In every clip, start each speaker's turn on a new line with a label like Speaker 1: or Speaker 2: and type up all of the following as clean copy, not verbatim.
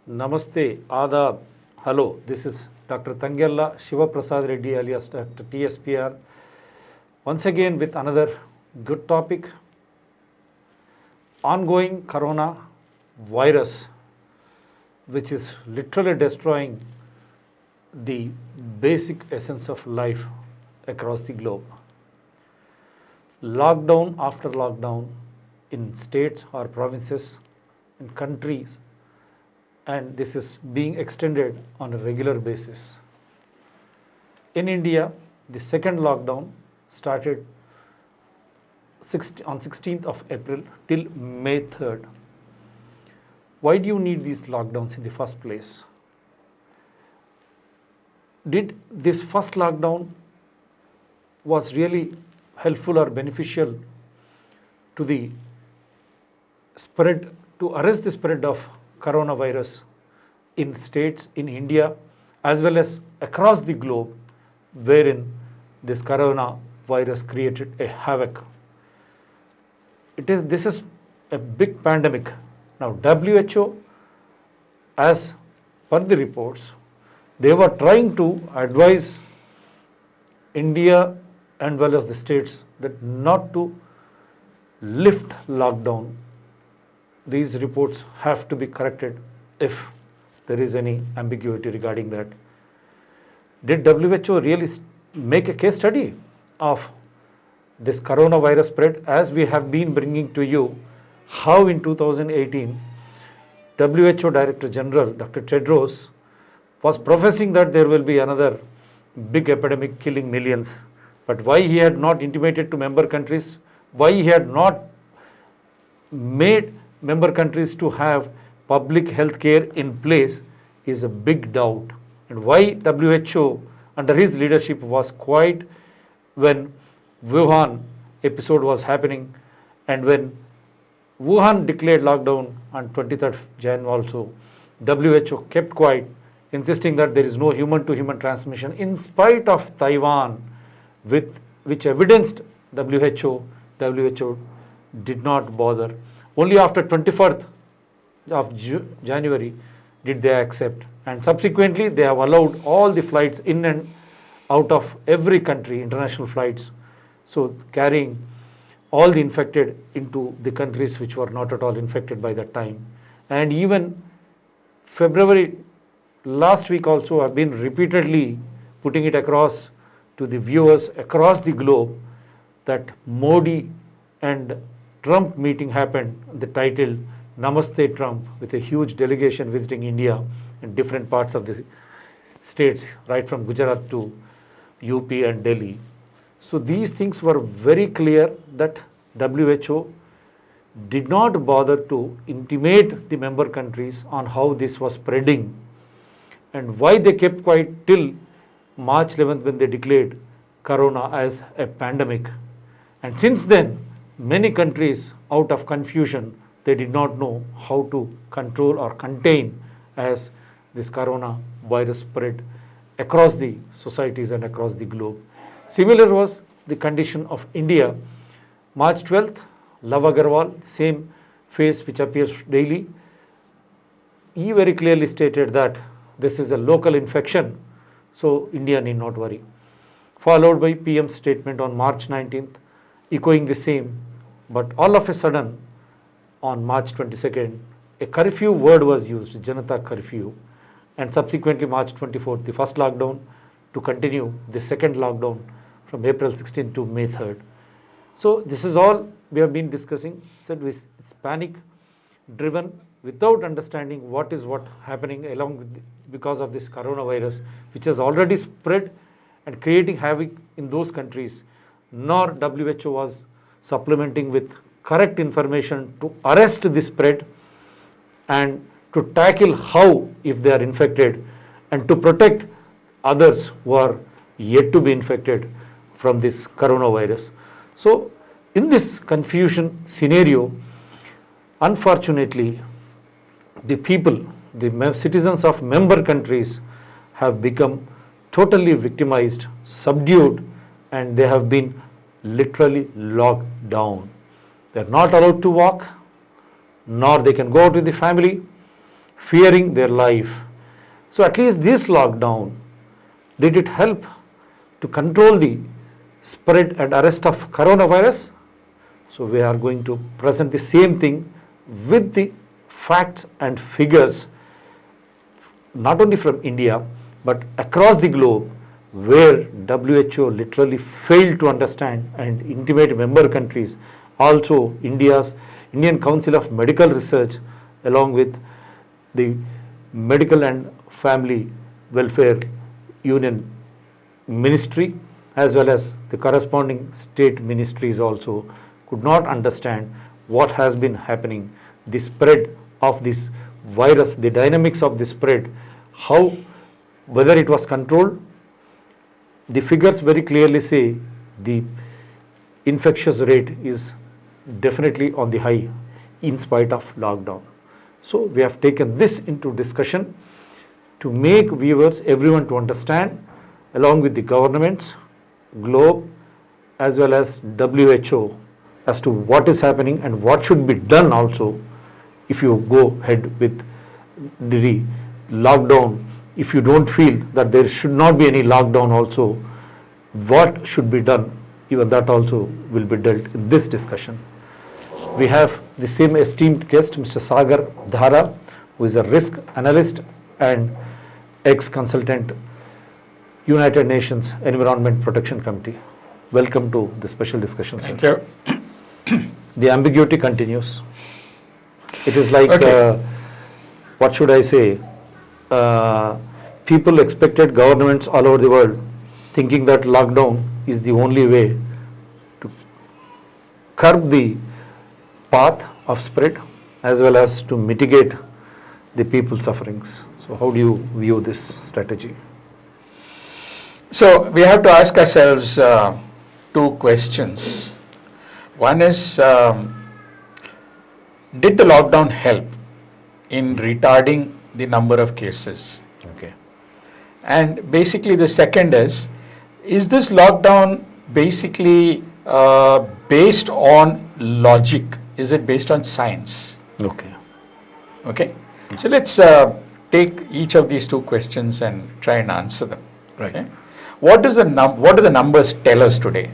Speaker 1: Namaste, Adab, hello, this is Dr. Tangella Shiva Prasad Reddy alias Dr. TSPR. Once again with another good topic, ongoing corona virus, which is literally destroying the basic essence of life across the globe. Lockdown after lockdown in states or provinces and countries, and this is being extended on a regular basis. In India, the second lockdown started on 16th of April till May 3rd. Why do you need these lockdowns in the first place? Did this first lockdown was really helpful or beneficial to the spread, to arrest the spread of coronavirus in states in India as well as across the globe, wherein this coronavirus created a havoc? This is a big pandemic. Now WHO, as per the reports, they were trying to advise India and well as the states that not to lift lockdown. These reports have to be corrected if there is any ambiguity regarding that. Did WHO really make a case study of this coronavirus spread, as we have been bringing to you how in 2018 WHO Director General Dr. Tedros was professing that there will be another big epidemic killing millions, but why he had not intimated to member countries, why he had not made member countries to have public health care in place is a big doubt. And why WHO under his leadership was quiet when Wuhan episode was happening, and when Wuhan declared lockdown on 23rd Jan also, WHO kept quiet, insisting that there is no human-to-human transmission in spite of Taiwan, which evidenced WHO did not bother. Only after 24th of January did they accept, and subsequently they have allowed all the flights in and out of every country, international flights, so carrying all the infected into the countries which were not at all infected by that time. And even February last week also have been repeatedly putting it across to the viewers across the globe that Modi and Trump meeting happened, the title Namaste Trump, with a huge delegation visiting India in different parts of the states, right from Gujarat to UP and Delhi. So these things were very clear that WHO did not bother to intimate the member countries on how this was spreading, and why they kept quiet till March 11th when they declared corona as a pandemic. And since then, many countries, out of confusion, they did not know how to control or contain as this coronavirus spread across the societies and across the globe. Similar was the condition of India. March 12th, Love Agarwal, same face which appears daily, he very clearly stated that this is a local infection, so India need not worry. Followed by PM's statement on March 19th, echoing the same. But all of a sudden, on March 22nd, a curfew word was used, Janata curfew, and subsequently March 24th, the first lockdown, to continue the second lockdown from April 16th to May 3rd. So this is all we have been discussing. Said it's panic driven without understanding what happening along with because of this coronavirus, which has already spread and creating havoc in those countries. Nor WHO was supplementing with correct information to arrest the spread and to tackle how if they are infected, and to protect others who are yet to be infected from this coronavirus. So in this confusion scenario, unfortunately, the people, the citizens of member countries have become totally victimized, subdued, and they have been literally locked down. They are not allowed to walk, nor they can go out with the family. fearing their life. So at least this lockdown, did it help to control the spread and arrest of coronavirus? So we are going to present the same thing with the facts and figures, not only from India, but across the globe, where WHO literally failed to understand, and intimate member countries, also Indian Council of Medical Research, along with the Medical and Family Welfare Union Ministry, as well as the corresponding state ministries also, could not understand what has been happening, the spread of this virus, the dynamics of the spread, how, whether it was controlled. The figures very clearly say the infectious rate is definitely on the high in spite of lockdown. So we have taken this into discussion to make viewers, everyone to understand, along with the governments, globe, as well as WHO, as to what is happening and what should be done also if you go ahead with the lockdown. If you don't feel that there should not be any lockdown also, what should be done, even that also will be dealt in this discussion. We have the same esteemed guest, Mr. Sagar Dhara, who is a risk analyst and ex-consultant, United Nations Environment Protection Committee. Welcome to the special discussion.
Speaker 2: Thank you.
Speaker 1: The ambiguity continues. It is like, what should I say? People expected governments all over the world thinking that lockdown is the only way to curb the path of spread as well as to mitigate the people's sufferings. So how do you view this strategy?
Speaker 2: So we have to ask ourselves two questions. One is, did the lockdown help in retarding the number of cases?
Speaker 1: Okay.
Speaker 2: And basically the second is this lockdown basically based on logic? Is it based on science?
Speaker 1: Okay.
Speaker 2: Okay. So let's take each of these two questions and try and answer them.
Speaker 1: Right.
Speaker 2: Okay. What do the numbers tell us today?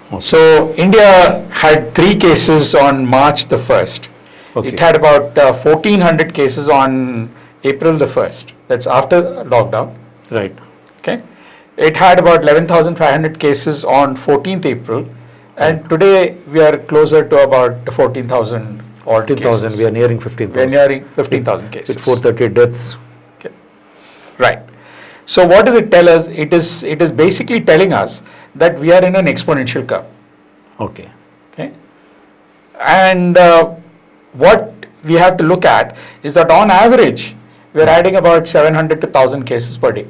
Speaker 1: Okay.
Speaker 2: So India had 3 cases on March the 1st.
Speaker 1: Okay.
Speaker 2: It had about 1400 cases on April the 1st. That's after lockdown.
Speaker 1: Right.
Speaker 2: Okay. It had about 11,500 cases on 14th April. And today we are closer to about 14,000 odd
Speaker 1: 15,000,
Speaker 2: cases.
Speaker 1: we are nearing 15,000.
Speaker 2: We are nearing 15,000 cases.
Speaker 1: With 430 deaths.
Speaker 2: Okay. Right. So what does it tell us? It is basically telling us that we are in an exponential curve.
Speaker 1: Okay.
Speaker 2: Okay. And what we have to look at is that on average, we are adding about 700 to 1,000 cases per day.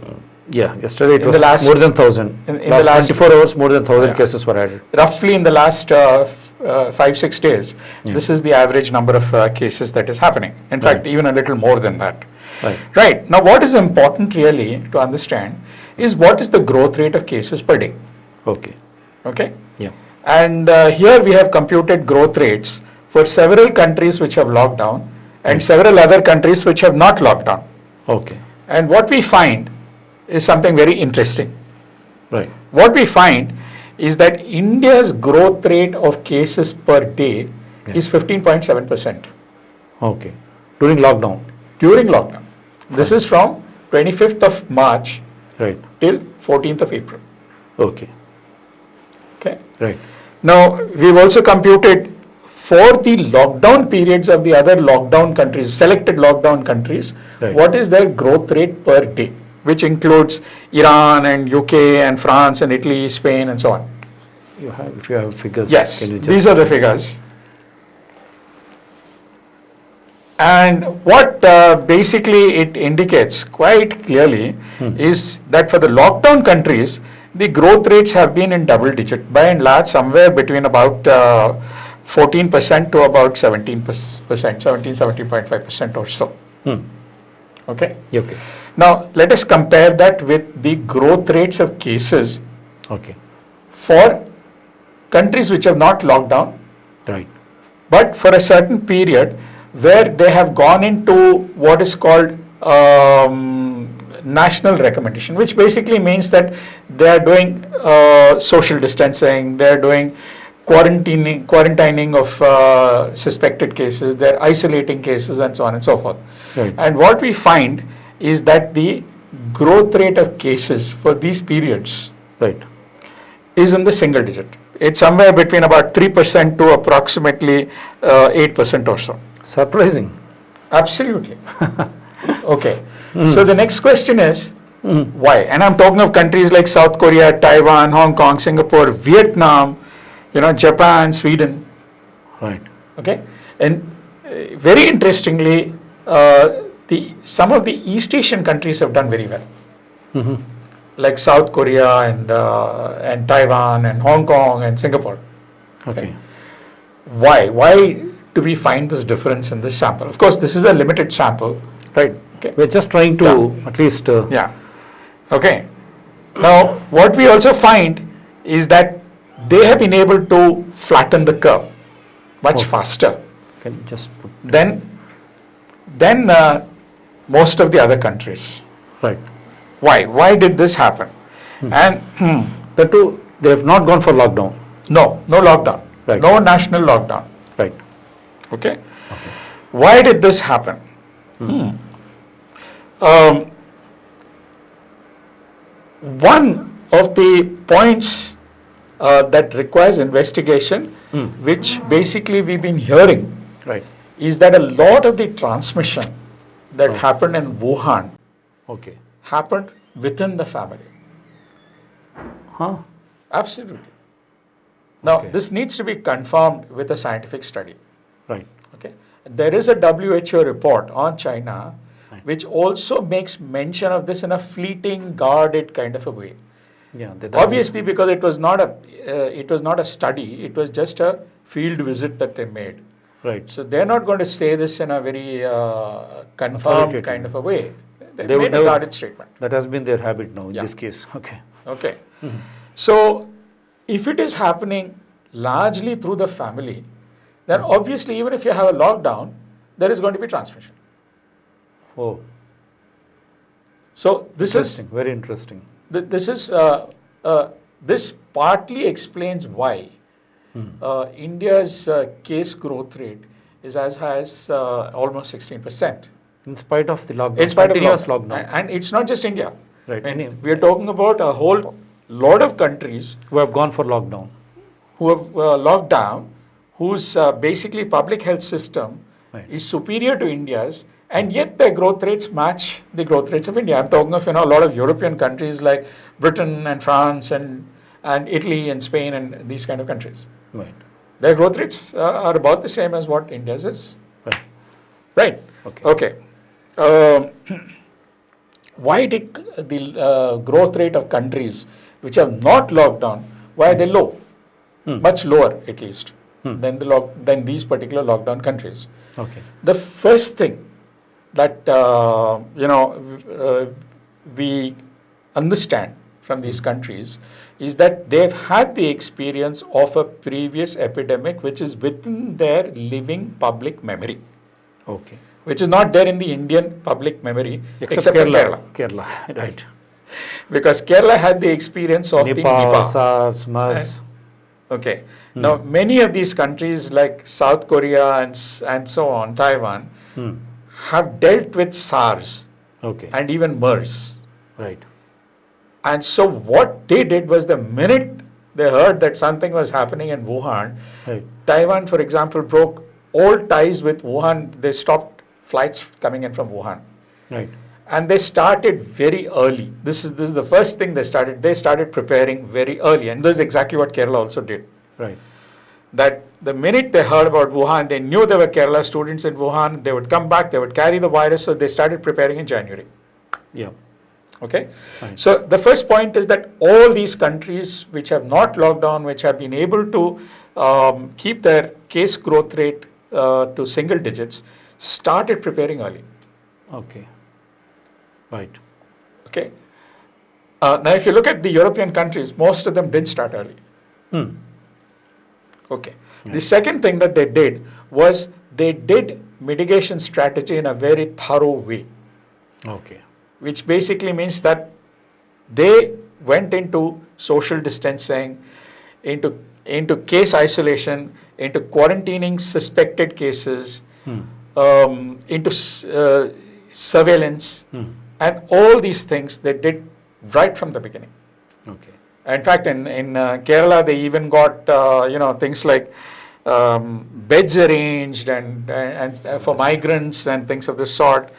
Speaker 1: Yeah, yesterday it
Speaker 2: In
Speaker 1: was
Speaker 2: the last-
Speaker 1: more than 1,000.
Speaker 2: in the
Speaker 1: last
Speaker 2: last-
Speaker 1: 24 hours, more than 1,000
Speaker 2: Yeah.
Speaker 1: cases were added.
Speaker 2: Roughly in the last 5-6 days,
Speaker 1: Yeah.
Speaker 2: this is the average number of cases that is happening. In fact, even a little more than that.
Speaker 1: Right.
Speaker 2: Right. Now, what is important really to understand is what is the growth rate of cases per day.
Speaker 1: Okay.
Speaker 2: Okay.
Speaker 1: Yeah.
Speaker 2: And here we have computed growth rates for several countries which have locked down and several other countries which have not locked down.
Speaker 1: Okay.
Speaker 2: And what we find is something very interesting.
Speaker 1: Right.
Speaker 2: What we find is that India's growth rate of cases per day
Speaker 1: Yeah.
Speaker 2: is 15.7%
Speaker 1: Okay. During lockdown.
Speaker 2: during lockdown. This is from 25th of March
Speaker 1: Right.
Speaker 2: till 14th of April.
Speaker 1: Okay.
Speaker 2: Okay.
Speaker 1: Right.
Speaker 2: Now, we've also computed for the lockdown periods of the other lockdown countries, selected lockdown countries,
Speaker 1: Right.
Speaker 2: what is their growth rate per day, which includes Iran and UK and France and Italy, Spain and so on.
Speaker 1: If you have figures,
Speaker 2: Yes,
Speaker 1: can you just...
Speaker 2: these are the figures. And what basically it indicates quite clearly is that for the lockdown countries, the growth rates have been in double digit, by and large somewhere between about 14% to about 17%, 17.5% or so. Okay.
Speaker 1: Okay.
Speaker 2: Now, let us compare that with the growth rates of cases
Speaker 1: Okay.
Speaker 2: for countries which have not locked down,
Speaker 1: Right.
Speaker 2: but for a certain period where they have gone into what is called national recommendation, which basically means that they are doing social distancing, they are doing quarantining of suspected cases, they are isolating cases, and so on and so forth.
Speaker 1: Right.
Speaker 2: And what we find is that the growth rate of cases for these periods
Speaker 1: Right.
Speaker 2: is in the single digit. It's somewhere between about 3% to approximately 8% or so.
Speaker 1: Surprising.
Speaker 2: Absolutely. Okay. So the next question is why? And I'm talking of countries like South Korea, Taiwan, Hong Kong, Singapore, Vietnam, Japan, Sweden.
Speaker 1: Right.
Speaker 2: Okay. And very interestingly, some of the East Asian countries have done very well, like South Korea and Taiwan and Hong Kong and Singapore.
Speaker 1: Okay.
Speaker 2: Why? Why do we find this difference in this sample? Of course, this is a limited sample.
Speaker 1: Right.
Speaker 2: Okay.
Speaker 1: We're just trying to at least.
Speaker 2: Yeah. Okay. Now, what we also find is that they have been able to flatten the curve much faster
Speaker 1: Can you just put.
Speaker 2: than most of the other countries.
Speaker 1: Right.
Speaker 2: Why? Why did this happen? And
Speaker 1: The two, they have not gone for lockdown.
Speaker 2: no lockdown.
Speaker 1: Right.
Speaker 2: No national lockdown.
Speaker 1: Right.
Speaker 2: Okay. Why did this happen? One of the points that requires investigation, which basically we've been hearing,
Speaker 1: Right.
Speaker 2: is that a lot of the transmission that happened in Wuhan
Speaker 1: Okay.
Speaker 2: happened within the family.
Speaker 1: Huh?
Speaker 2: Absolutely. Now,
Speaker 1: Okay.
Speaker 2: this needs to be confirmed with a scientific study.
Speaker 1: Right.
Speaker 2: Okay. There is a WHO report on China,
Speaker 1: Right.
Speaker 2: which also makes mention of this in a fleeting, guarded kind of a way.
Speaker 1: Yeah.
Speaker 2: Obviously, because it was not a study; it was just a field visit that they made.
Speaker 1: Right.
Speaker 2: So they're not going to say this in a very confirmed
Speaker 1: Authoritative.
Speaker 2: kind of a way. They
Speaker 1: They would
Speaker 2: made a
Speaker 1: never-
Speaker 2: guarded statement.
Speaker 1: That has been their habit now in
Speaker 2: Yeah.
Speaker 1: this case. Okay.
Speaker 2: Okay. So, if it is happening largely through the family, then obviously, even if you have a lockdown, there is going to be transmission.
Speaker 1: Oh.
Speaker 2: So, this is
Speaker 1: Interesting. Very interesting.
Speaker 2: this partly explains why India's case growth rate is as high as almost 16%.
Speaker 1: In spite of the lockdown.
Speaker 2: In spite of
Speaker 1: continuous
Speaker 2: lockdown.
Speaker 1: lockdown.
Speaker 2: And it's not just India.
Speaker 1: Right.
Speaker 2: We are talking about a whole lot of countries
Speaker 1: Who have gone for lockdown.
Speaker 2: who have locked down, whose basically public health system
Speaker 1: Right.
Speaker 2: is superior to India's, and yet their growth rates match the growth rates of India. I'm talking of a lot of European countries like Britain and France and Italy and Spain and these kind of countries.
Speaker 1: Right.
Speaker 2: Their growth rates are about the same as what India's is.
Speaker 1: Right.
Speaker 2: Right.
Speaker 1: Okay.
Speaker 2: Okay. Why did the growth rate of countries which have not locked down, why are they low? Much lower, at least, than these particular lockdown countries.
Speaker 1: Okay.
Speaker 2: The first thing that we understand from these countries is that they've had the experience of a previous epidemic which is within their living public memory,
Speaker 1: Okay.
Speaker 2: which is not there in the Indian public memory
Speaker 1: Except
Speaker 2: in
Speaker 1: Kerala. Kerala. Right.
Speaker 2: Because Kerala had the experience of the
Speaker 1: Nipah,
Speaker 2: Nipah.
Speaker 1: SARS, MERS.
Speaker 2: Okay. Now, many of these countries like South Korea and so on, Taiwan, have dealt with SARS
Speaker 1: Okay.
Speaker 2: and even MERS.
Speaker 1: Right.
Speaker 2: And so what they did was the minute they heard that something was happening in Wuhan,
Speaker 1: Right.
Speaker 2: Taiwan, for example, broke all ties with Wuhan. They stopped flights coming in from Wuhan.
Speaker 1: Right.
Speaker 2: And they started very early. This is the first thing they started. They started preparing very early. And this is exactly what Kerala also did.
Speaker 1: Right.
Speaker 2: That the minute they heard about Wuhan, they knew there were Kerala students in Wuhan. They would come back, they would carry the virus. So they started preparing in January.
Speaker 1: Yeah.
Speaker 2: Okay.
Speaker 1: Right.
Speaker 2: So the first point is that all these countries which have not locked down, which have been able to keep their case growth rate to single digits, started preparing early.
Speaker 1: Okay. Right.
Speaker 2: Okay. Now, if you look at the European countries, most of them didn't start early. Okay. The second thing that they did was they did mitigation strategy in a very thorough way,
Speaker 1: Okay.
Speaker 2: which basically means that they went into social distancing, into case isolation, into quarantining suspected cases, into surveillance, and all these things they did right from the beginning.
Speaker 1: Okay.
Speaker 2: In fact, in Kerala, they even got things like beds arranged and for migrants and things of this sort,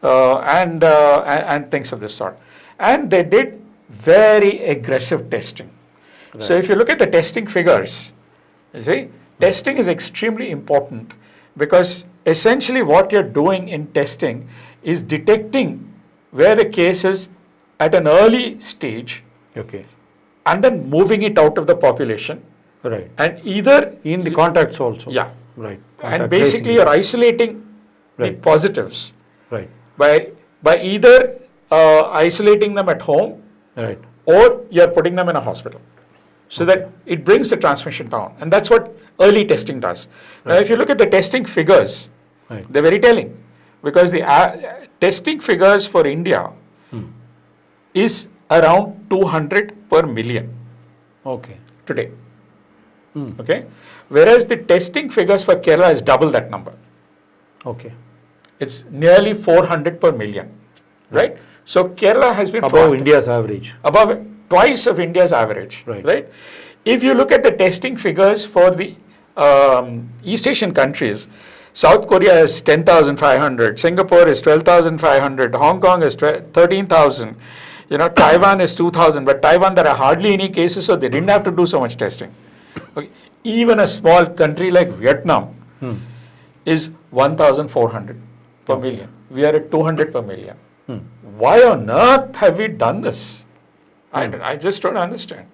Speaker 2: and things of this sort, and they did very aggressive testing.
Speaker 1: Right.
Speaker 2: So if you look at the testing figures, you see, testing is extremely important because essentially what you're doing in testing is detecting where the case is at an early stage
Speaker 1: Okay.
Speaker 2: and then moving it out of the population,
Speaker 1: Right.
Speaker 2: and either
Speaker 1: In the contacts also.
Speaker 2: yeah,
Speaker 1: Right.
Speaker 2: and
Speaker 1: Contact
Speaker 2: basically
Speaker 1: tracing.
Speaker 2: you're isolating the
Speaker 1: Right.
Speaker 2: positives
Speaker 1: Right.
Speaker 2: by either isolating them at home
Speaker 1: Right.
Speaker 2: or you're putting them in a hospital, so that it brings the transmission down, and that's what early testing does. Now, if you look at the testing figures,
Speaker 1: Right.
Speaker 2: they're very telling, because the testing figures for India is around 200 per million
Speaker 1: Okay.
Speaker 2: today. Okay, whereas the testing figures for Kerala is double that number.
Speaker 1: Okay.
Speaker 2: It's nearly 400 per million, right? So Kerala has been
Speaker 1: Above
Speaker 2: proactive.
Speaker 1: India's average.
Speaker 2: Above twice of India's average,
Speaker 1: Right.
Speaker 2: If you look at the testing figures for the East Asian countries, South Korea is 10,500, Singapore is 12,500, Hong Kong is 13,000, Taiwan is 2,000, but Taiwan there are hardly any cases, so they didn't have to do so much testing. Okay. Even a small country like Vietnam is 1,400 per million. We are at 200 per million. Why on earth have we done this? I just don't understand.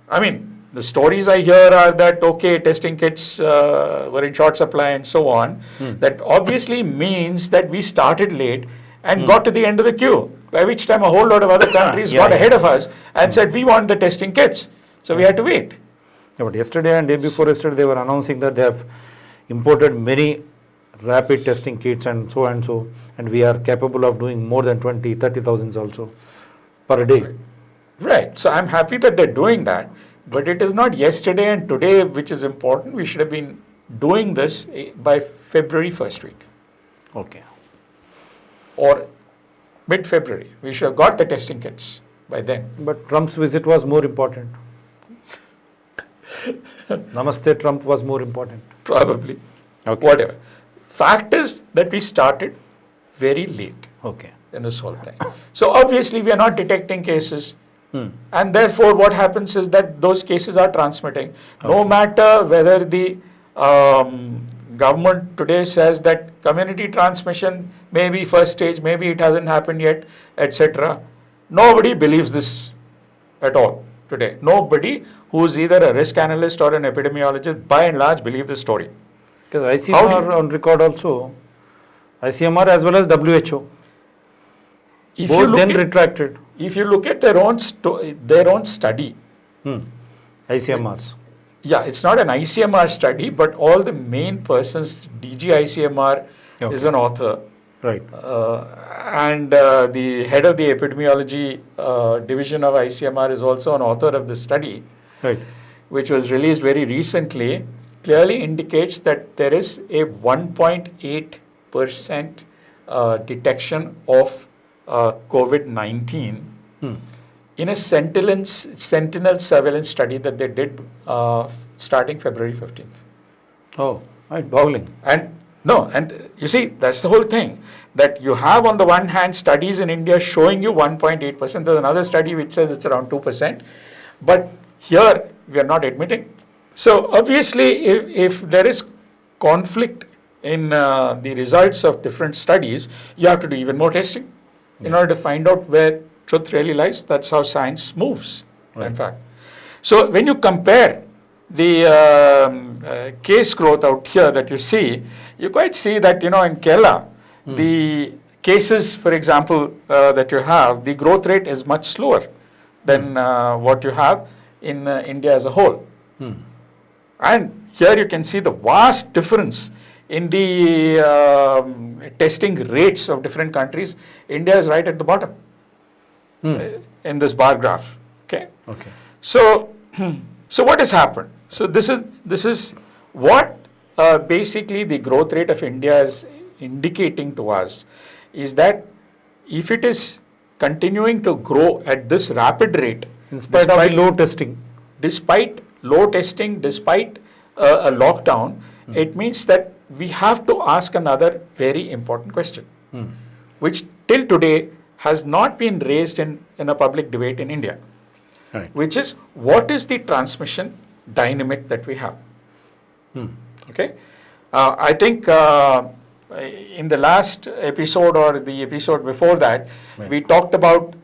Speaker 2: I mean, the stories I hear are that, okay, testing kits were in short supply and so on. That obviously means that we started late and got to the end of the queue, by which time a whole lot of other countries got ahead of us and said, we want the testing kits. So we had to wait.
Speaker 1: Yeah, but yesterday and day before yesterday, they were announcing that they have imported many rapid testing kits and so, and we are capable of doing more than 20, 30,000 also per day.
Speaker 2: Right. So I'm happy that they're doing that. But it is not yesterday and today which is important. We should have been doing this by February first week
Speaker 1: Okay.
Speaker 2: or mid-February. We should have got the testing kits by then.
Speaker 1: But Trump's visit was more important. Namaste Trump was more important.
Speaker 2: Probably.
Speaker 1: Okay.
Speaker 2: Whatever. Fact is that we started very late
Speaker 1: Okay.
Speaker 2: in this whole thing. So obviously we are not detecting cases. And therefore what happens is that those cases are transmitting. No matter whether the government today says that community transmission may be first stage, maybe it hasn't happened yet, etc. Nobody believes this at all today. Nobody who's either a risk analyst or an epidemiologist by and large believe this story.
Speaker 1: Because
Speaker 2: How do
Speaker 1: ICMR
Speaker 2: you-
Speaker 1: on record also, ICMR as well as WHO,
Speaker 2: If
Speaker 1: both
Speaker 2: you look
Speaker 1: then
Speaker 2: at,
Speaker 1: retracted.
Speaker 2: if you look at their own study,
Speaker 1: ICMRs.
Speaker 2: yeah, it's not an ICMR study, but all the main persons, DG ICMR is an author.
Speaker 1: Right.
Speaker 2: And the head of the epidemiology division of ICMR is also an author of the study,
Speaker 1: Right.
Speaker 2: which was released very recently, clearly indicates that there is a 1.8% detection of COVID-19 in a sentinel surveillance study that they did starting February 15th.
Speaker 1: Oh, right, boggling.
Speaker 2: And you see, that's the whole thing, that you have on the one hand studies in India showing you 1.8%, there's another study which says it's around 2%, but here we are not admitting. So obviously if there is conflict in the results of different studies, you have to do even more testing in order to find out where truth really lies. That's how science moves, in fact. So when you compare the case growth out here that you see, you quite see that, in Kerala, the cases, for example, that you have, the growth rate is much slower than what you have in India as a whole. And here you can see the vast difference in the testing rates of different countries, India is right at the bottom in this bar graph. Okay.
Speaker 1: Okay.
Speaker 2: So, so what has happened? So this is what basically the growth rate of India is indicating to us, is that if it is continuing to grow at this rapid rate,
Speaker 1: In spite of the low testing.
Speaker 2: despite low testing, despite a lockdown, it means that we have to ask another very important question, which till today has not been raised in a public debate in India,
Speaker 1: Right.
Speaker 2: which is what is the transmission dynamic that we have? Okay, I think in the last episode or the episode before that,
Speaker 1: Right.
Speaker 2: we talked about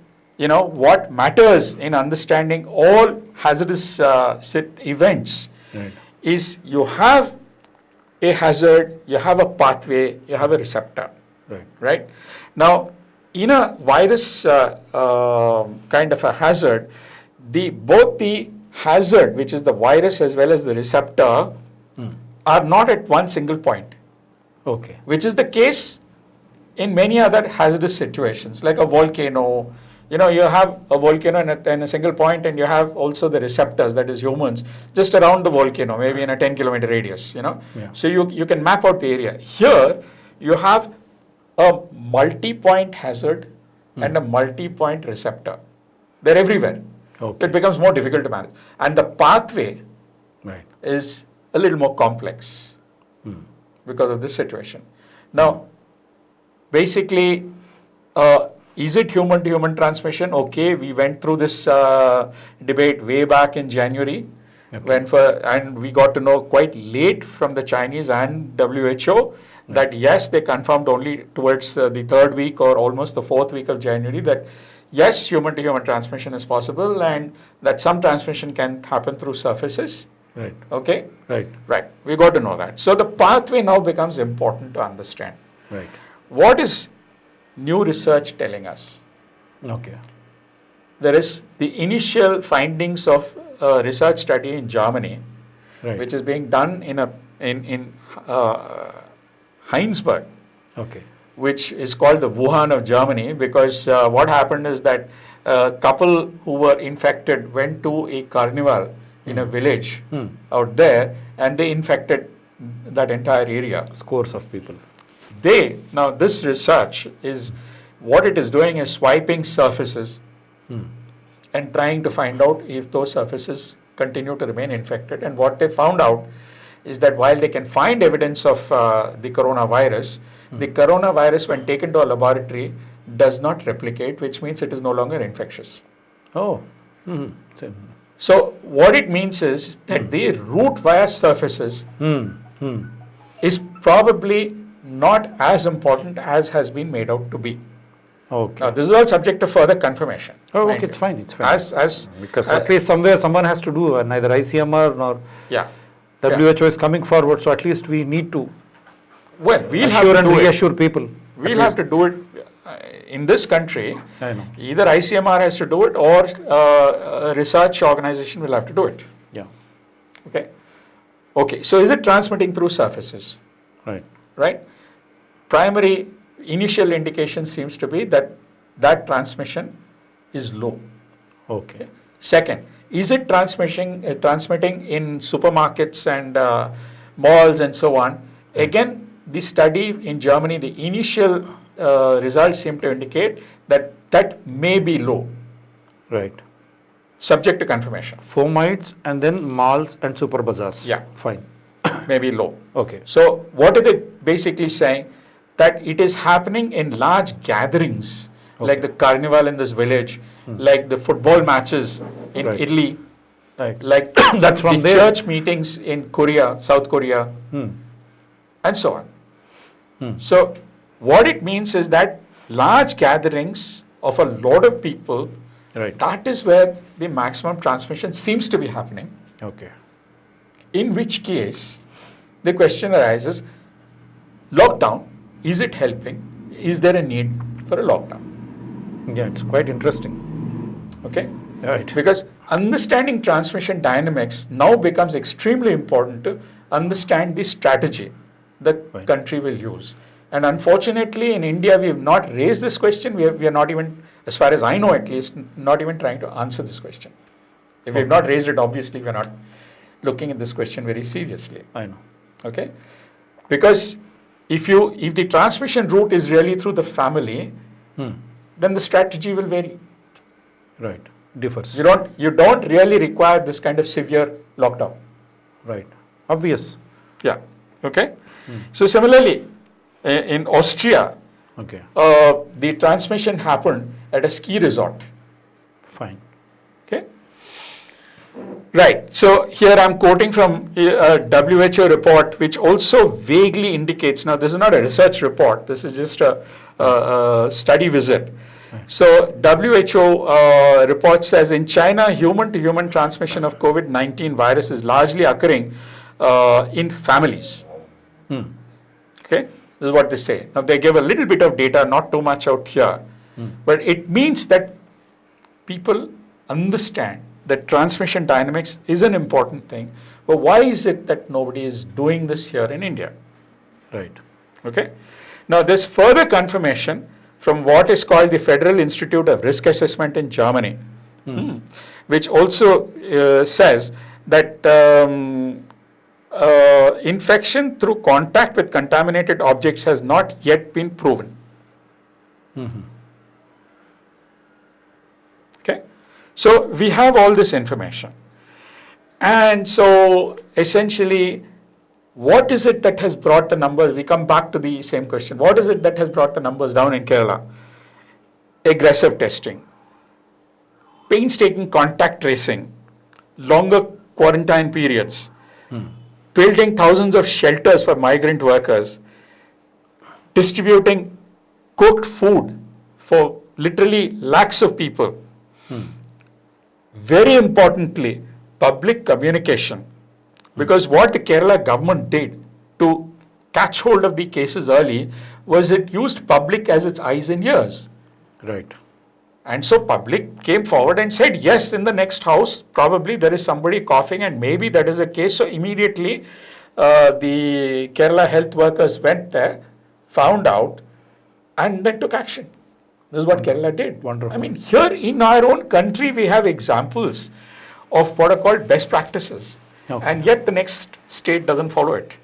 Speaker 2: what matters in understanding all hazardous events
Speaker 1: Right.
Speaker 2: is you have a hazard, you have a pathway, you have a receptor.
Speaker 1: Right.
Speaker 2: Right? Now, in a virus kind of a hazard, both the hazard, which is the virus, as well as the receptor, are not at one single point,
Speaker 1: Okay.
Speaker 2: which is the case in many other hazardous situations, like a volcano. You have a volcano in a single point, and you have also the receptors, that is humans, just around the volcano, maybe in a 10-kilometer radius,
Speaker 1: Yeah.
Speaker 2: So you can map out the area. Here, you have a multi-point hazard and a multi-point receptor. They're everywhere.
Speaker 1: Okay.
Speaker 2: It becomes more difficult to manage. And the pathway
Speaker 1: Right.
Speaker 2: is a little more complex because of this situation. Now, basically, is it human-to-human transmission? Okay, we went through this debate way back in January, and we got to know quite late from the Chinese and WHO that yes, they confirmed only towards the third week or almost the fourth week of January that yes, human-to-human transmission is possible, and that some transmission can happen through surfaces.
Speaker 1: Right.
Speaker 2: Okay?
Speaker 1: Right.
Speaker 2: Right. We got to know that. So the pathway now becomes important to understand.
Speaker 1: Right.
Speaker 2: What is new research telling us?
Speaker 1: Okay.
Speaker 2: There is the initial findings of a research study in Germany,
Speaker 1: Right.
Speaker 2: which is being done in Heinsberg,
Speaker 1: Okay.
Speaker 2: which is called the Wuhan of Germany, because what happened is that a couple who were infected went to a carnival in a village out there, and they infected that entire area.
Speaker 1: Scores of people.
Speaker 2: Now this research is, what it is doing is swiping surfaces and trying to find out if those surfaces continue to remain infected. And what they found out is that while they can find evidence of the coronavirus, the coronavirus, when taken to a laboratory, does not replicate, which means it is no longer infectious.
Speaker 1: Oh.
Speaker 2: So what it means is that the route via surfaces is probably not as important as has been made out to be.
Speaker 1: Okay.
Speaker 2: Now, this is all subject to further confirmation.
Speaker 1: Oh,
Speaker 2: mind
Speaker 1: okay, it's
Speaker 2: you.
Speaker 1: fine, it's fine. Because
Speaker 2: uh,
Speaker 1: at least somewhere someone has to do, neither ICMR nor
Speaker 2: yeah.
Speaker 1: WHO is coming forward, so at least we need to
Speaker 2: Well, we'll have
Speaker 1: assure
Speaker 2: to
Speaker 1: and
Speaker 2: do it.
Speaker 1: reassure people.
Speaker 2: We'll have to do it in this country.
Speaker 1: I know.
Speaker 2: Either ICMR has to do it, or a research organization will have to do it.
Speaker 1: Yeah.
Speaker 2: Okay. Okay. So is it transmitting through surfaces?
Speaker 1: Right.
Speaker 2: Right. Primary initial indication seems to be that transmission is low.
Speaker 1: Okay.
Speaker 2: Second, is it transmitting in supermarkets and malls and so on? Again, the study in Germany, the initial results seem to indicate that may be low,
Speaker 1: Right.
Speaker 2: subject to confirmation.
Speaker 1: Fomites and then malls and super bazaars.
Speaker 2: Yeah.
Speaker 1: Fine.
Speaker 2: May be low.
Speaker 1: Okay.
Speaker 2: So what are they basically saying? That it is happening in large gatherings, like the carnival in this village, like the football matches in
Speaker 1: Right.
Speaker 2: Italy,
Speaker 1: Right.
Speaker 2: like
Speaker 1: That's from
Speaker 2: the
Speaker 1: there.
Speaker 2: church meetings in Korea, South Korea, and so on. So what it means is that large gatherings of a lot of people,
Speaker 1: Right.
Speaker 2: that is where the maximum transmission seems to be happening,
Speaker 1: Okay.
Speaker 2: in which case the question arises, lockdown, is it helping? Is there a need for a lockdown?
Speaker 1: Yeah, it's quite interesting.
Speaker 2: Okay?
Speaker 1: Right.
Speaker 2: Because understanding transmission dynamics now becomes extremely important to understand the strategy the
Speaker 1: Fine.
Speaker 2: country will use. And unfortunately, in India, we have not raised this question. We are not even, as far as I know at least, not even trying to answer this question. If we have not raised it, obviously, we are not looking at this question very seriously.
Speaker 1: I know.
Speaker 2: Okay? Because if the transmission route is really through the family, then the strategy will vary.
Speaker 1: Right. Differs.
Speaker 2: You don't really require this kind of severe lockdown.
Speaker 1: Right. Obvious.
Speaker 2: Yeah. Okay? So similarly, in Austria,
Speaker 1: Okay.
Speaker 2: the transmission happened at a ski resort.
Speaker 1: Fine.
Speaker 2: Okay? Right. So here I'm quoting from a WHO report, which also vaguely indicates. Now, this is not a research report. This is just a study visit. So WHO report says in China, human-to-human transmission of COVID-19 virus is largely occurring in families. Okay, this is what they say. Now they give a little bit of data, not too much out here, but it means that people understand that transmission dynamics is an important thing. But why is it that nobody is doing this here in India?
Speaker 1: Right.
Speaker 2: Okay. Now there's further confirmation from what is called the Federal Institute of Risk Assessment in Germany, which also says that infection through contact with contaminated objects has not yet been proven. Okay, so we have all this information, and so essentially, what is it that has brought the numbers? We come back to the same question. What is it that has brought the numbers down in Kerala? Aggressive testing, painstaking contact tracing, longer quarantine periods, building thousands of shelters for migrant workers, distributing cooked food for literally lakhs of people. Very importantly, public communication. Because what the Kerala government did to catch hold of the cases early was it used public as its eyes and ears.
Speaker 1: Right.
Speaker 2: And so public came forward and said, yes, in the next house, probably there is somebody coughing and maybe that is a case. So immediately the Kerala health workers went there, found out, and then took action. This is what Kerala did.
Speaker 1: Wonderful.
Speaker 2: I mean, here in our own country, we have examples of what are called best practices.
Speaker 1: Okay.
Speaker 2: And yet the next state doesn't follow it.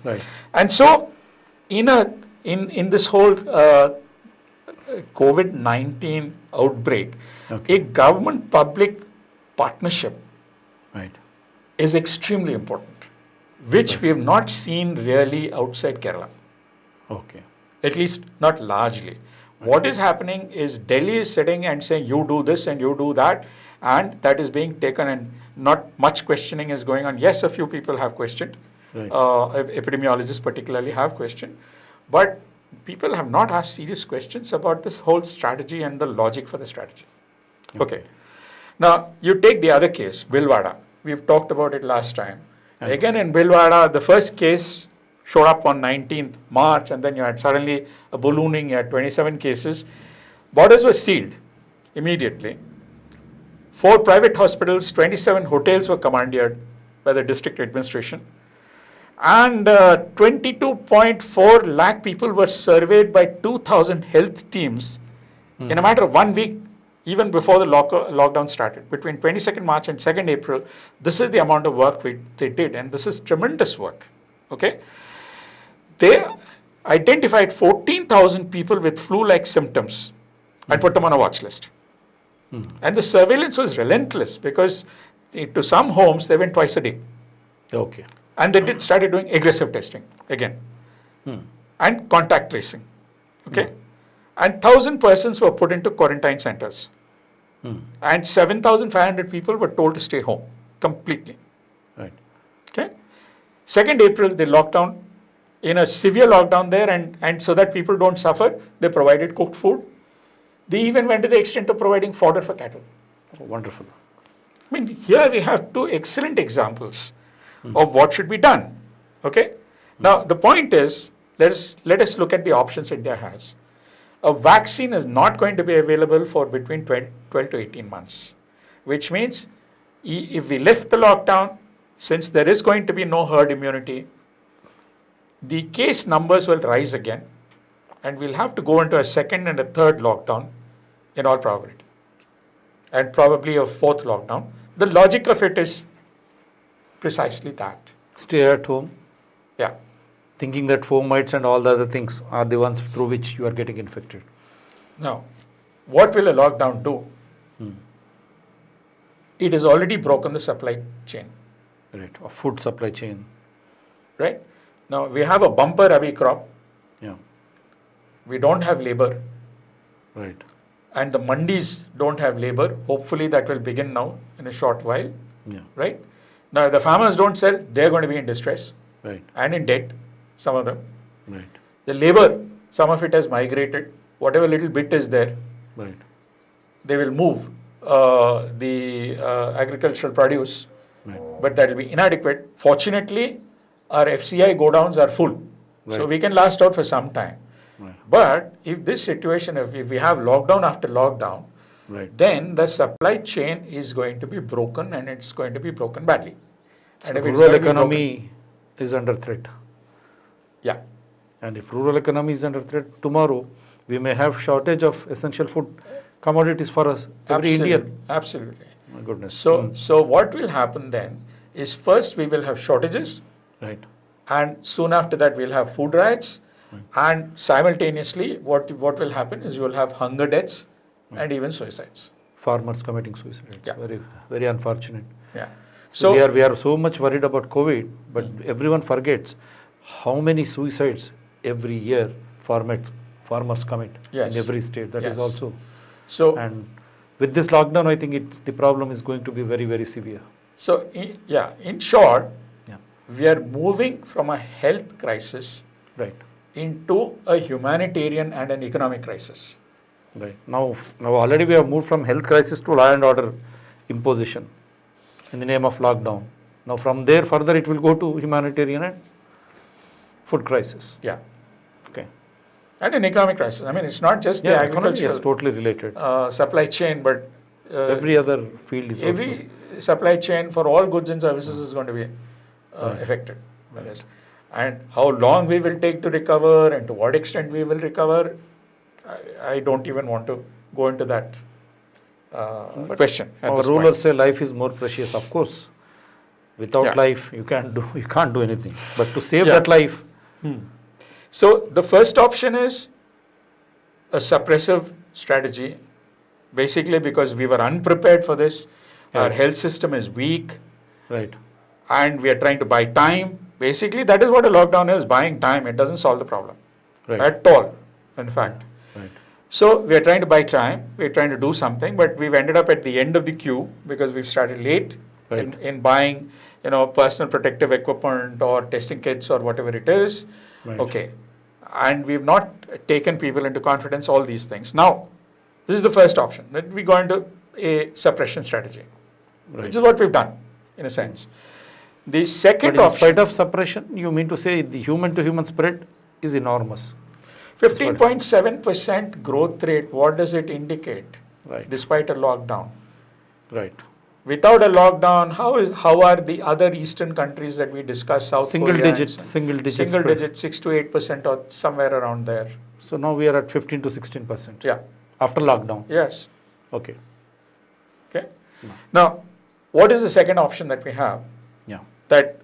Speaker 1: Right.
Speaker 2: And so in this whole COVID-19 outbreak,
Speaker 1: Okay.
Speaker 2: a government-public partnership
Speaker 1: Right.
Speaker 2: is extremely important, which we have not seen really outside Kerala,
Speaker 1: Okay.
Speaker 2: at least not largely. What is happening is Delhi is sitting and saying, you do this and you do that, and that is being taken and not much questioning is going on. Yes, a few people have questioned,
Speaker 1: Right.
Speaker 2: Epidemiologists particularly have questioned, but people have not asked serious questions about this whole strategy and the logic for the strategy. Okay. Now, you take the other case, Bhilwara. We've talked about it last time.
Speaker 1: Okay.
Speaker 2: Again, in Bhilwara, the first case showed up on 19th March, and then you had suddenly a ballooning, you had 27 cases. Borders were sealed immediately. 4 private hospitals, 27 hotels were commandeered by the district administration. And 22.4 lakh people were surveyed by 2,000 health teams in a matter of 1 week, even before the lockdown started. Between 22nd March and 2nd April, this is the amount of work they did, and this is tremendous work. Okay, they identified 14,000 people with flu-like symptoms and put them on a watch list. And the surveillance was relentless because to some homes they went twice a day.
Speaker 1: Okay.
Speaker 2: And they started doing aggressive testing again and contact tracing. Okay, and 1,000 persons were put into quarantine centers, and 7,500 people were told to stay home completely.
Speaker 1: Right.
Speaker 2: Okay, 2nd April they locked down in a severe lockdown there, and so that people don't suffer, they provided cooked food. They even went to the extent of providing fodder for cattle.
Speaker 1: Oh, wonderful.
Speaker 2: I mean, here we have 2 excellent examples of what should be done. Okay. Now the point is, let us look at the options India has. A vaccine is not going to be available for between 12 to 18 months, which means if we lift the lockdown, since there is going to be no herd immunity, the case numbers will rise again, and we'll have to go into a second and a third lockdown in all probability, and probably a fourth lockdown. The logic of it is precisely that.
Speaker 1: Stay at home,
Speaker 2: Yeah.
Speaker 1: thinking that fomites and all the other things are the ones through which you are getting infected.
Speaker 2: Now, what will a lockdown do? It has already broken the supply chain,
Speaker 1: Right. A food supply chain.
Speaker 2: right? Now, we have a bumper Rabi crop.
Speaker 1: Yeah.
Speaker 2: We don't have labor,
Speaker 1: Right.
Speaker 2: and the mandis don't have labor. Hopefully, that will begin now in a short while,
Speaker 1: Yeah.
Speaker 2: right? Now, if the farmers don't sell, they're going to be in distress
Speaker 1: Right.
Speaker 2: and in debt, some of them.
Speaker 1: Right.
Speaker 2: The labor, some of it has migrated. Whatever little bit is there,
Speaker 1: Right.
Speaker 2: they will move the agricultural produce,
Speaker 1: Right.
Speaker 2: but that will be inadequate. Fortunately, our FCI godowns are full, so
Speaker 1: Right.
Speaker 2: we can last out for some time.
Speaker 1: Right.
Speaker 2: But if this situation, if we have lockdown after lockdown,
Speaker 1: Right.
Speaker 2: then the supply chain is going to be broken, and it's going to be broken badly.
Speaker 1: So
Speaker 2: if it's
Speaker 1: rural
Speaker 2: going to be
Speaker 1: economy is under threat.
Speaker 2: yeah,
Speaker 1: And if rural economy is under threat, tomorrow we may have shortage of essential food commodities for us, every
Speaker 2: absolutely,
Speaker 1: Indian.
Speaker 2: absolutely.
Speaker 1: My goodness.
Speaker 2: So what will happen then is, first we will have shortages,
Speaker 1: Right.
Speaker 2: and soon after that we'll have food riots, and simultaneously what will happen is you will have hunger deaths and even suicides.
Speaker 1: Farmers committing suicide. It's
Speaker 2: Yeah.
Speaker 1: very, very unfortunate.
Speaker 2: Yeah.
Speaker 1: So
Speaker 2: So
Speaker 1: we are so much worried about COVID, but everyone forgets how many suicides every year farmers commit
Speaker 2: Yes.
Speaker 1: in every state. That is
Speaker 2: Yes.
Speaker 1: also.
Speaker 2: so
Speaker 1: And with this lockdown, I think the problem is going to be very, very severe.
Speaker 2: so in short,
Speaker 1: Yeah.
Speaker 2: we are moving from a health crisis
Speaker 1: Right.
Speaker 2: into a humanitarian and an economic crisis.
Speaker 1: Right. Now already we have moved from health crisis to law and order imposition in the name of lockdown. Now from there further it will go to humanitarian and food crisis.
Speaker 2: Yeah.
Speaker 1: Okay.
Speaker 2: And an economic crisis. I mean, it's not just the
Speaker 1: Economy is
Speaker 2: agricultural
Speaker 1: totally related.
Speaker 2: supply chain, but
Speaker 1: Every other field is
Speaker 2: every supply chain for all goods and services is going to be affected by this. And how long we will take to recover, and to what extent we will recover, I don't even want to go into that question at
Speaker 1: Our
Speaker 2: this
Speaker 1: rulers
Speaker 2: point.
Speaker 1: say life is more precious. Of course, without
Speaker 2: Yeah.
Speaker 1: life you can't do anything. But to save
Speaker 2: Yeah.
Speaker 1: that life,
Speaker 2: So the first option is a suppressive strategy, basically because we were unprepared for this.
Speaker 1: Yeah.
Speaker 2: Our health system is weak,
Speaker 1: right?
Speaker 2: and we are trying to buy time. Basically, that is what a lockdown is, buying time. It doesn't solve the problem
Speaker 1: Right.
Speaker 2: at all, in fact.
Speaker 1: Right.
Speaker 2: So we are trying to buy time, we're trying to do something, but we've ended up at the end of the queue because we've started late
Speaker 1: Right.
Speaker 2: in buying, personal protective equipment or testing kits or whatever it is.
Speaker 1: Right.
Speaker 2: Okay. And we've not taken people into confidence, all these things. Now, this is the first option, that we go into a suppression strategy,
Speaker 1: Right.
Speaker 2: which is what we've done, in a sense. The second
Speaker 1: But in
Speaker 2: option,
Speaker 1: spite of suppression, you mean to say the human to human spread is enormous.
Speaker 2: 15.7% growth rate, what does it indicate?
Speaker 1: Right.
Speaker 2: Despite a lockdown.
Speaker 1: Right.
Speaker 2: Without a lockdown, how are the other eastern countries that we discussed, South
Speaker 1: Single
Speaker 2: Korea, and
Speaker 1: digit,
Speaker 2: so-
Speaker 1: single digit.
Speaker 2: single
Speaker 1: spread.
Speaker 2: digit, 6 to 8% or somewhere around there.
Speaker 1: So now we are at 15 to 16%.
Speaker 2: Yeah.
Speaker 1: After lockdown.
Speaker 2: Yes.
Speaker 1: Okay.
Speaker 2: Okay. Now, what is the second option that we have?
Speaker 1: Yeah.
Speaker 2: That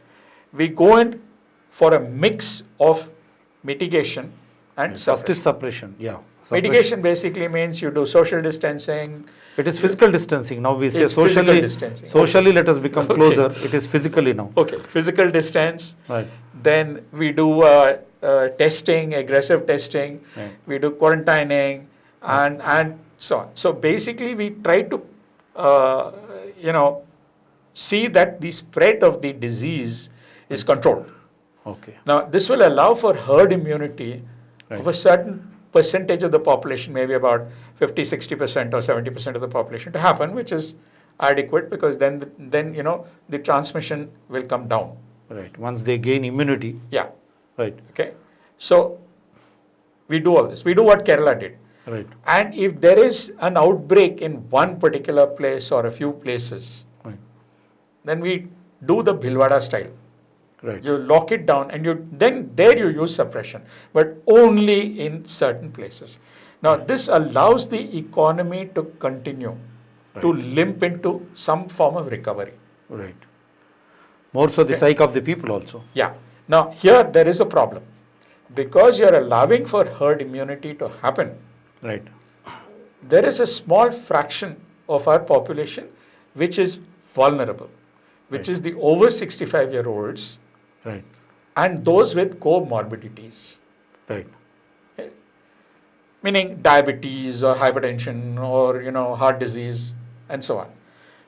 Speaker 2: we go in for a mix of mitigation and
Speaker 1: First
Speaker 2: suppression.
Speaker 1: is suppression. Yeah. Suppression.
Speaker 2: Mitigation basically means you do social distancing.
Speaker 1: It is physical distancing. Now we say
Speaker 2: It's physical
Speaker 1: socially.
Speaker 2: distancing.
Speaker 1: Socially, let us become
Speaker 2: Okay.
Speaker 1: closer. It is physically now.
Speaker 2: Okay, physical distance.
Speaker 1: Right.
Speaker 2: Then we do testing, aggressive testing.
Speaker 1: Right.
Speaker 2: We do quarantining, and so on. So basically, we try to see that the spread of the disease is controlled.
Speaker 1: Okay.
Speaker 2: Now, this will allow for herd immunity
Speaker 1: Right.
Speaker 2: of a certain percentage of the population, maybe about 50, 60% or 70% of the population to happen, which is adequate, because then the transmission will come down.
Speaker 1: Right. Once they gain immunity.
Speaker 2: Yeah.
Speaker 1: Right.
Speaker 2: Okay. So we do all this. We do what Kerala did.
Speaker 1: Right.
Speaker 2: And if there is an outbreak in one particular place or a few places,
Speaker 1: Right.
Speaker 2: then we do the Bhilwara style.
Speaker 1: Right.
Speaker 2: You lock it down, and then there you use suppression, but only in certain places. Now, this allows the economy to continue to
Speaker 1: Right.
Speaker 2: limp into some form of recovery.
Speaker 1: Right. More so the
Speaker 2: Okay.
Speaker 1: psyche of the people also.
Speaker 2: Yeah. Now, here there is a problem. Because you're allowing for herd immunity to happen,
Speaker 1: Right.
Speaker 2: there is a small fraction of our population which is vulnerable, which
Speaker 1: Right.
Speaker 2: is the over 65-year-olds
Speaker 1: Right.
Speaker 2: and those with comorbidities,
Speaker 1: Right.
Speaker 2: meaning diabetes or hypertension or heart disease and so on.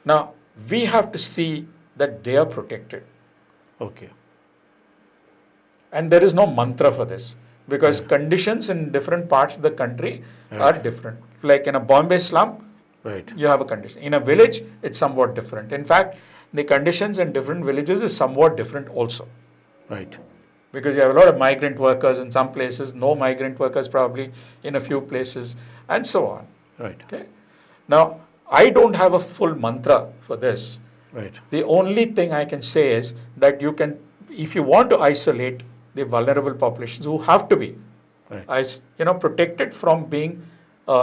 Speaker 2: Now, we have to see that they are protected.
Speaker 1: Okay.
Speaker 2: And there is no mantra for this because conditions in different parts of the country are
Speaker 1: Right.
Speaker 2: different. Like in a Bombay slum,
Speaker 1: Right.
Speaker 2: you have a condition. In a village, it's somewhat different. In fact, the conditions in different villages is somewhat different also.
Speaker 1: Right.
Speaker 2: Because you have a lot of migrant workers in some places, no migrant workers probably in a few places, and so on.
Speaker 1: Right.
Speaker 2: Okay. Now, I don't have a full mantra for this.
Speaker 1: Right.
Speaker 2: The only thing I can say is that you can, if you want to isolate the vulnerable populations who have to be,
Speaker 1: Right.
Speaker 2: protected from being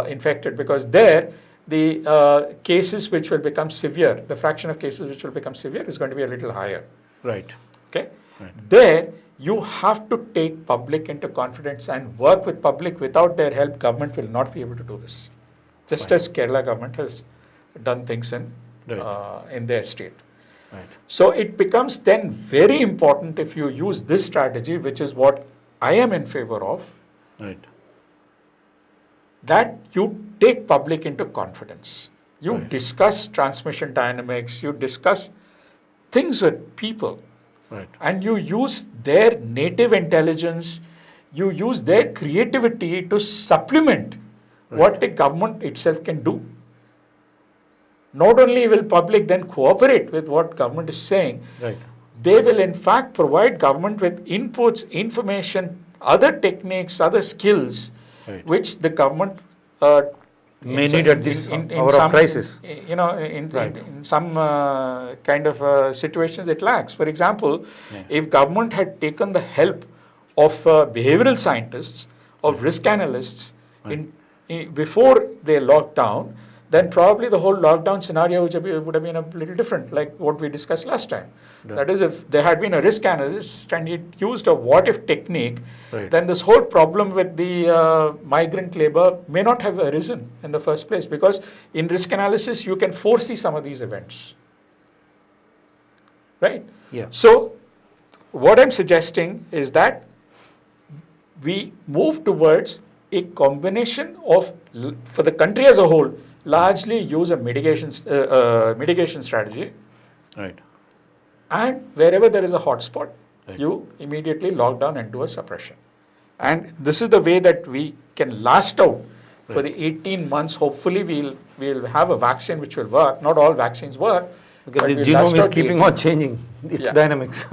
Speaker 2: infected, because there the cases which will become severe, the fraction of cases which will become severe is going to be a little higher.
Speaker 1: Right.
Speaker 2: Okay.
Speaker 1: Right.
Speaker 2: There you have to take public into confidence and work with public. Without their help, government will not be able to do this. Just
Speaker 1: Fine.
Speaker 2: as Kerala government has done things in
Speaker 1: Right.
Speaker 2: their state.
Speaker 1: Right.
Speaker 2: So it becomes then very important if you use this strategy, which is what I am in favor of,
Speaker 1: Right.
Speaker 2: that you take public into confidence. You
Speaker 1: Right.
Speaker 2: discuss transmission dynamics, you discuss things with people,
Speaker 1: Right.
Speaker 2: and you use their native intelligence, you use their creativity to supplement what the government itself can do. Not only will public then cooperate with what government is saying,
Speaker 1: Right.
Speaker 2: they will in fact provide government with inputs, information, other techniques, other skills,
Speaker 1: Right.
Speaker 2: which the government
Speaker 1: May need at this hour of
Speaker 2: some,
Speaker 1: crisis.
Speaker 2: in some kind of situations it lacks. For example,
Speaker 1: Yeah.
Speaker 2: if government had taken the help of behavioral scientists, of risk analysts before they locked down, then probably the whole lockdown scenario would have been a little different, like what we discussed last time.
Speaker 1: Yeah.
Speaker 2: That is, if there had been a risk analyst and he used a what-if technique,
Speaker 1: Right.
Speaker 2: then this whole problem with the migrant labor may not have arisen in the first place, because in risk analysis, you can foresee some of these events. Right?
Speaker 1: Yeah.
Speaker 2: So, what I'm suggesting is that we move towards a combination of, for the country as a whole, largely use a mitigation strategy,
Speaker 1: Right.
Speaker 2: and wherever there is a hotspot,
Speaker 1: Right.
Speaker 2: you immediately lock down and do a suppression. And this is the way that we can last out for the 18 months. Hopefully, we'll have a vaccine which will work. Not all vaccines work.
Speaker 1: Because
Speaker 2: but
Speaker 1: the
Speaker 2: we'll
Speaker 1: genome
Speaker 2: last
Speaker 1: is
Speaker 2: out the
Speaker 1: keeping
Speaker 2: 18
Speaker 1: on changing its
Speaker 2: Yeah.
Speaker 1: dynamics.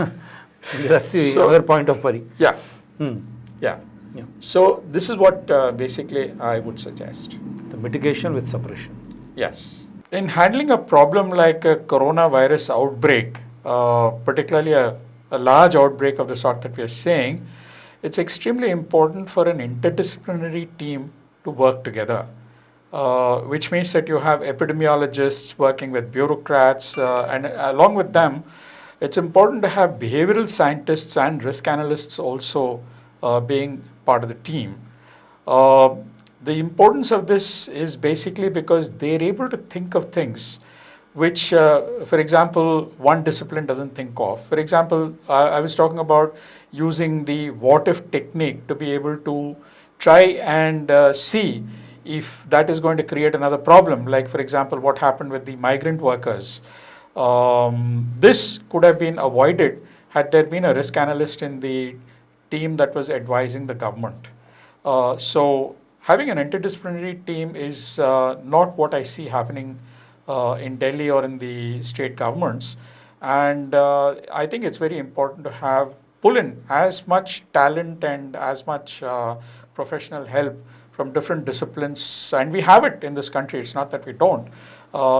Speaker 1: That's the
Speaker 2: So-
Speaker 1: other point of worry.
Speaker 2: Yeah,
Speaker 1: Hmm.
Speaker 2: yeah.
Speaker 1: Yeah.
Speaker 2: So this is what basically I would suggest.
Speaker 1: The mitigation with suppression.
Speaker 2: Yes. In handling a problem like a coronavirus outbreak, particularly a large outbreak of the sort that we are seeing, it's extremely important for an interdisciplinary team to work together, which means that you have epidemiologists working with bureaucrats, and along with them, it's important to have behavioral scientists and risk analysts also being part of the team. The importance of this is basically because they're able to think of things which, for example, one discipline doesn't think of. For example, I was talking about using the what-if technique to be able to try and see if that is going to create another problem. Like, for example, what happened with the migrant workers. This could have been avoided had there been a risk analyst in the team that was advising the government. So having an interdisciplinary team is not what I see happening in Delhi or in the state governments. And I think it's very important to pull in as much talent and as much professional help from different disciplines. And we have it in this country, it's not that we don't.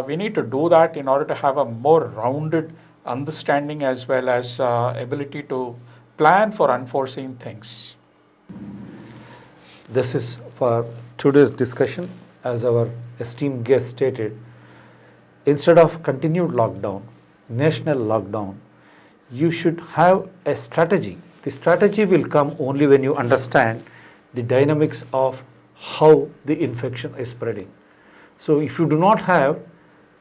Speaker 2: We need to do that in order to have a more rounded understanding as well as ability to plan for unforeseen things.
Speaker 1: This is for today's discussion. As our esteemed guest stated, instead of continued lockdown, national lockdown, you should have a strategy. The strategy will come only when you understand the dynamics of how the infection is spreading. So if you do not have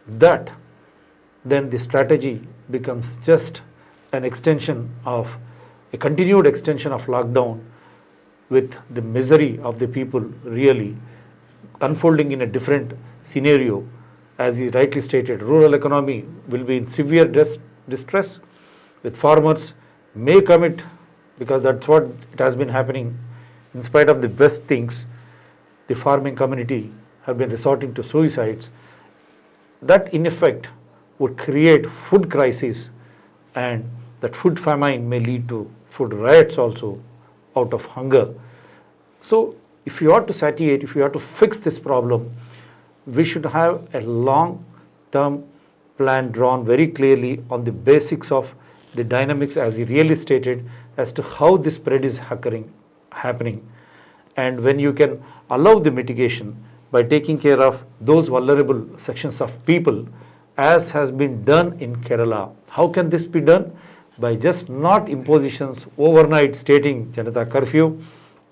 Speaker 1: that, then the strategy becomes just an extension of a continued extension of lockdown, with the misery of the people really unfolding in a different scenario. As he rightly stated, rural economy will be in severe distress, with farmers may commit, because that's what it has been happening. In spite of the best things, the farming community have been resorting to suicides. That in effect would create food crisis, and that food famine may lead to food riots also out of hunger. So if you are to satiate, if you are to fix this problem, we should have a long-term plan drawn very clearly on the basics of the dynamics, as he really stated, as to how this spread is happening. And when you can allow the mitigation by taking care of those vulnerable sections of people, as has been done in Kerala. How can this be done? By just not impositions overnight stating Janata curfew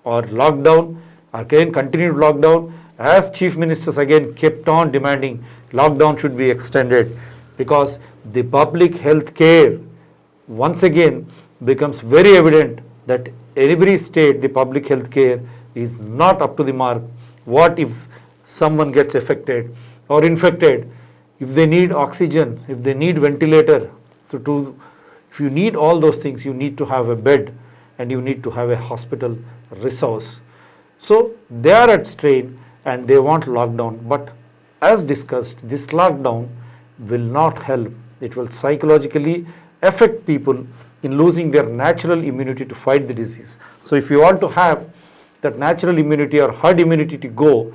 Speaker 1: or lockdown, or again continued lockdown, as chief ministers again kept on demanding lockdown should be extended, because the public health care once again becomes very evident that every state the public health care is not up to the mark. What if someone gets affected or infected? If they need oxygen, if they need ventilator, if you need all those things, you need to have a bed and you need to have a hospital resource. So they are at strain and they want lockdown. But as discussed, this lockdown will not help. It will psychologically affect people in losing their natural immunity to fight the disease. So if you want to have that natural immunity or herd immunity to go,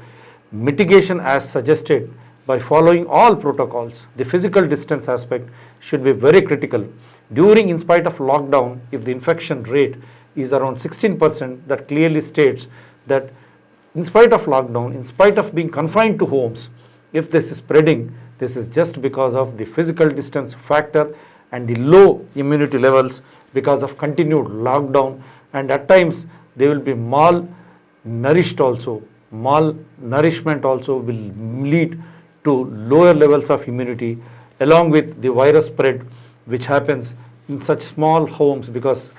Speaker 1: mitigation as suggested by following all protocols, the physical distance aspect should be very critical. During, in spite of lockdown, if the infection rate is around 16%, that clearly states that in spite of lockdown, in spite of being confined to homes, if this is spreading, this is just because of the physical distance factor and the low immunity levels because of continued lockdown, and at times they will be malnourished also. Malnourishment also will lead to lower levels of immunity, along with the virus spread which happens in such small homes, because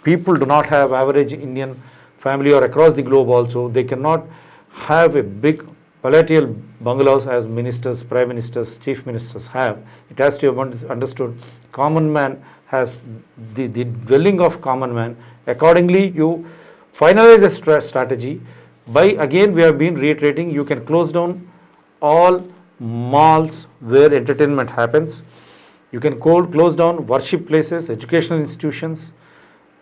Speaker 1: people do not have average Indian family or across the globe also. They cannot have a big palatial bungalows as ministers, prime ministers, chief ministers have. It has to be understood. Common man has the dwelling of common man. Accordingly, you finalize a strategy by, again we have been reiterating, you can close down all malls where entertainment happens. You can close down worship places, educational institutions,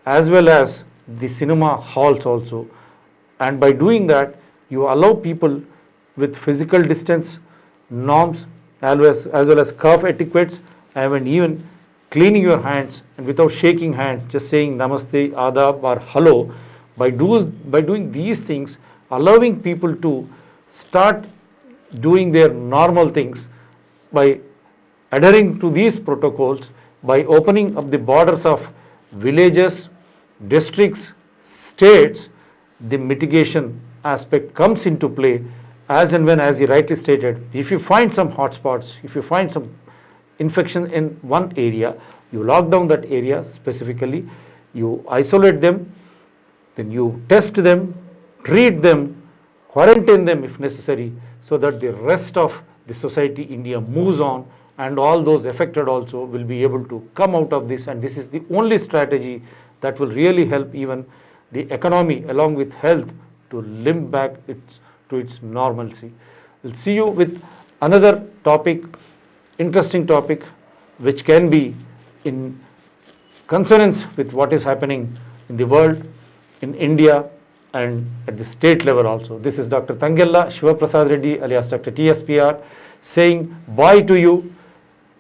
Speaker 1: as well as the cinema halls also. And by doing that, you allow people with physical distance norms as well as cough etiquettes, and even cleaning your hands, and without shaking hands, just saying namaste, adab or hello. By doing these things, allowing people to start doing their normal things, by adhering to these protocols, by opening up the borders of villages, districts, states, the mitigation aspect comes into play as and when, as he rightly stated, if you find some hotspots, if you find some infection in one area, you lock down that area specifically, you isolate them, then you test them, treat them, quarantine them if necessary, so that the rest of the society, India, moves on, and all those affected also will be able to come out of this. And this is the only strategy that will really help even the economy along with health to limp back to its normalcy. We'll see you with another topic, interesting topic, which can be in consonance with what is happening in the world, in India, and at the state level also. This is Dr. Tangella Shivaprasad Reddy alias Dr. TSPR saying bye to you.